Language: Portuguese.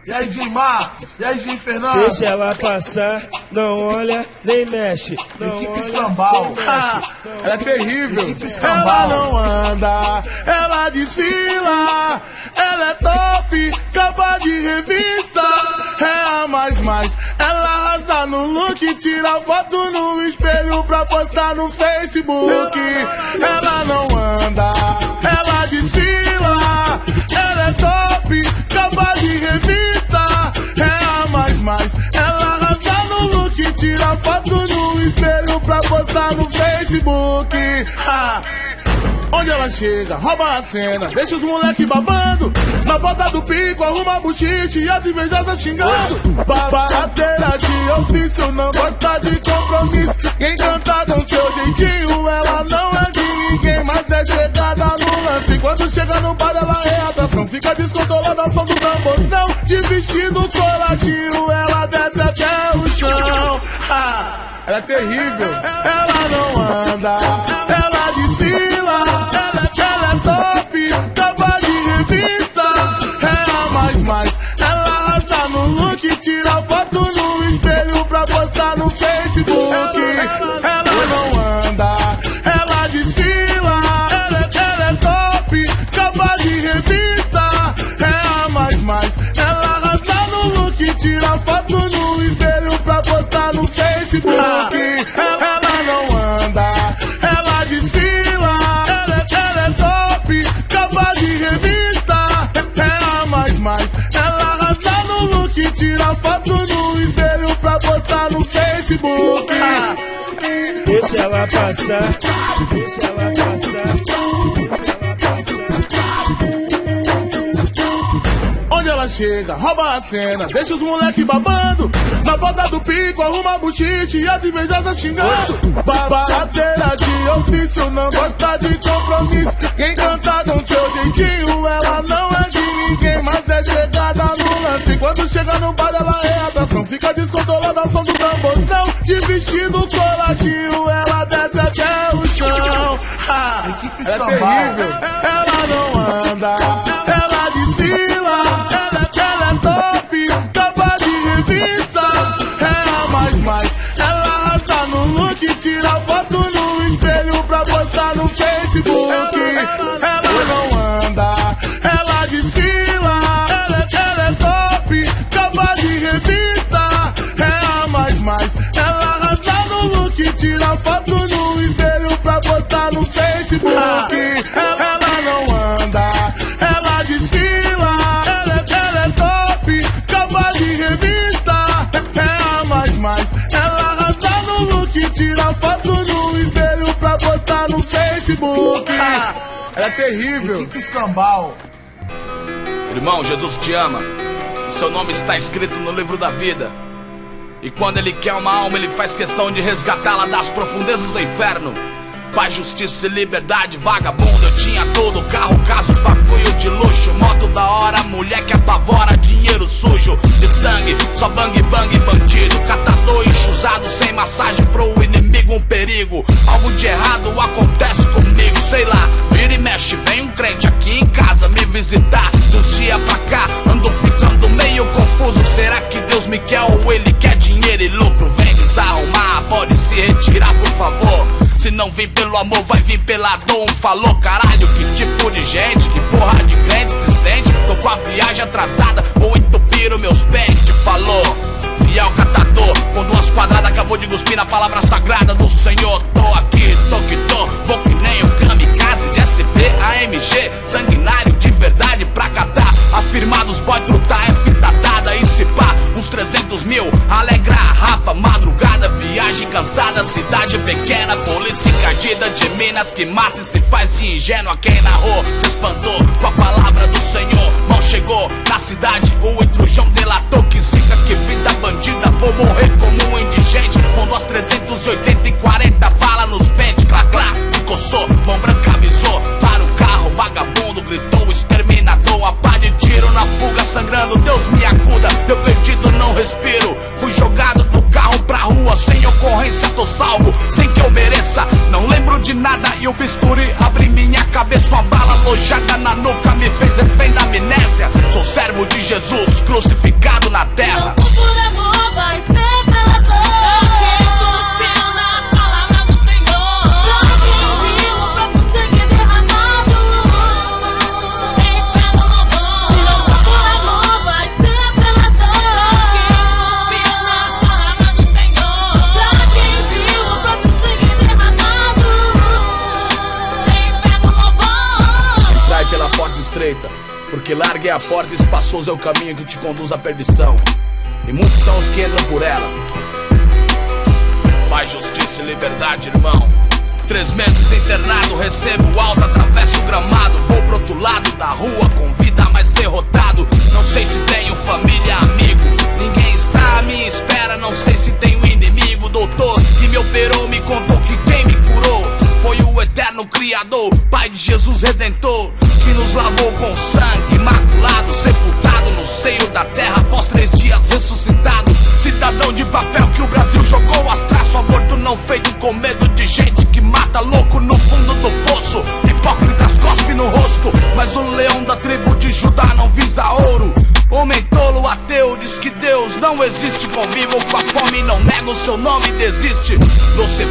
E aí, DJ Marcos? E aí, DJ Fernando? Deixa ela passar, não olha, nem mexe. Equipe Escambau. Ela é terrível. Ela não anda, ela desfila. Ela é top, capa de revista. É a mais. Ela arrasa no look, tira foto no espelho pra postar no Facebook. Ela não anda, ela desfila. Ela é top, capa de revista. É a mais. Ela arrasa no look, tira foto no espelho pra postar no Facebook. Onde ela chega, rouba a cena, deixa os moleque babando. Na bota do pico, arruma buchiche e as invejosas xingando. Babadeira de ofício, não gosta de compromisso. Quem canta com seu jeitinho, ela não é de ninguém, mas é chegada no lance. Quando chega no bar, ela é atração. Fica descontrolada ao som do tamborzão. De vestido coladinho, ela desce até o chão. Ela é terrível. Ela não anda, ela desfila. Ela é top, capa de revista. É a mais. Ela arrasa no look, tira foto no espelho pra postar no Facebook. Ela não anda, ela desfila. Ela é top, capa de revista. É a mais. Ela arrasa no look, tira foto no espelho pra postar no Facebook. Ela não anda, ela desfila. Ela é top, capa de revista. É a mais. Ela arrasa no look, tira foto no espelho pra postar no Facebook. Deixa ela passar, deixa ela passar. Onde ela chega, rouba a cena, deixa os moleque babando. Na bota do pico, arruma buchiche e as invejosas xingando. Babadeira de ofício, não gosta de compromisso. Quem canta com seu jeitinho, ela não é de ninguém, mas é chegada no lance. Quando chega no bar, ela é atração. Fica descontrolada ao som do tamborzão. De vestido coladinho, ela desce até o chão. Equipe Ela é terrível. Ela não anda, ela desfila. Ela é top, capa de revista. É a mais. Ela arrasa no look, tira foto no espelho pra postar no Facebook. Ela não anda, ela desfila. Ela é top, capa de revista. É a mais. Ela arrasa no look, tira foto no espelho pra postar no Facebook. Ela não anda, ela desfila. Ela é top, capa de revista. É a mais. Ela arrasa no look, tira foto no espelho pra postar no Facebook. Ela é terrível. Equipe Escambau. Irmão, Jesus te ama. Seu nome está escrito no livro da vida. E quando Ele quer uma alma, Ele faz questão de resgatá-la das profundezas do inferno. Paz, justiça e liberdade, vagabundo. Eu tinha tudo, carro, casas, bagulho de luxo, moto da hora, mulher que apavora, dinheiro sujo de sangue, só bang bang bandido, catador enxusado, sem massagem pro inimigo, um perigo. Algo de errado acontece comigo, sei lá, vira e mexe, vem um crente aqui em casa me visitar. Dos dias pra cá, ando ficando meio confuso. Será que Deus me quer ou Ele quer dinheiro e lucro? Vem desarrumar, pode se retirar por favor. Se não vem pelo amor, vai vir pela dor. Um falou, caralho, que tipo de gente, que porra de crente se sente. Tô com a viagem atrasada, vou entupir os meus pentes. Falou, fiel catador, com 2 quadradas, acabou de cuspir na palavra sagrada do Senhor. Tô aqui, tô que tô, vou que nem um kamikaze de SP, AMG, sanguinário de verdade pra catar. Afirmados, boy, trutar, é fita dada. E se pá, uns 300 mil, alegra a rapa, madrugada, viagem cansada, cidade pequena, polícia encardida de Minas que mata e se faz de ingênua. Quem narrou se espantou com a palavra do Senhor. Mal chegou na cidade, o intrujão delatou que zica, que vida bandida, vou morrer como um indigente. Com 2, 380 e 40 balas nos pentes, clá clá, se coçou, mão branca avisou, para o carro, vagabundo gritou, exterminador, a pá de tiro na fuga, sangrando, Deus me acuda, eu perdido não respiro, fui jogado do carro pra rua, sem ocorrência tô salvo, sem que eu mereça, não lembro de nada e o bisturi abre minha cabeça, uma bala alojada na nuca me fez refém da amnésia, sou servo de Jesus, crucificado acredita, porque larga é a porta e espaçoso é o caminho que te conduz à perdição, e muitos são os que entram por ela. Paz, justiça e liberdade, irmão. 3 meses internado, recebo alta, atravesso o gramado, vou pro outro lado da rua com vida mais derrotado. Não sei se tenho família, amigo, ninguém está à minha espera. Não sei se tenho inimigo. Doutor que me operou me contou que quem me curou foi o eterno Criador, Pai de Jesus Redentor, que nos lavou com sangue imaculado, sepultado no seio da terra após 3 dias ressuscitado. Cidadão de papel que o Brasil jogou as traços, aborto não feito com medo de gente que mata louco no fundo do poço. Hipócritas cospe no rosto, mas o leão da tribo de Judá não visa ouro. Homem tolo, ateu, diz que Deus não existe. Convivo com a fome, não nego seu nome, desiste. Você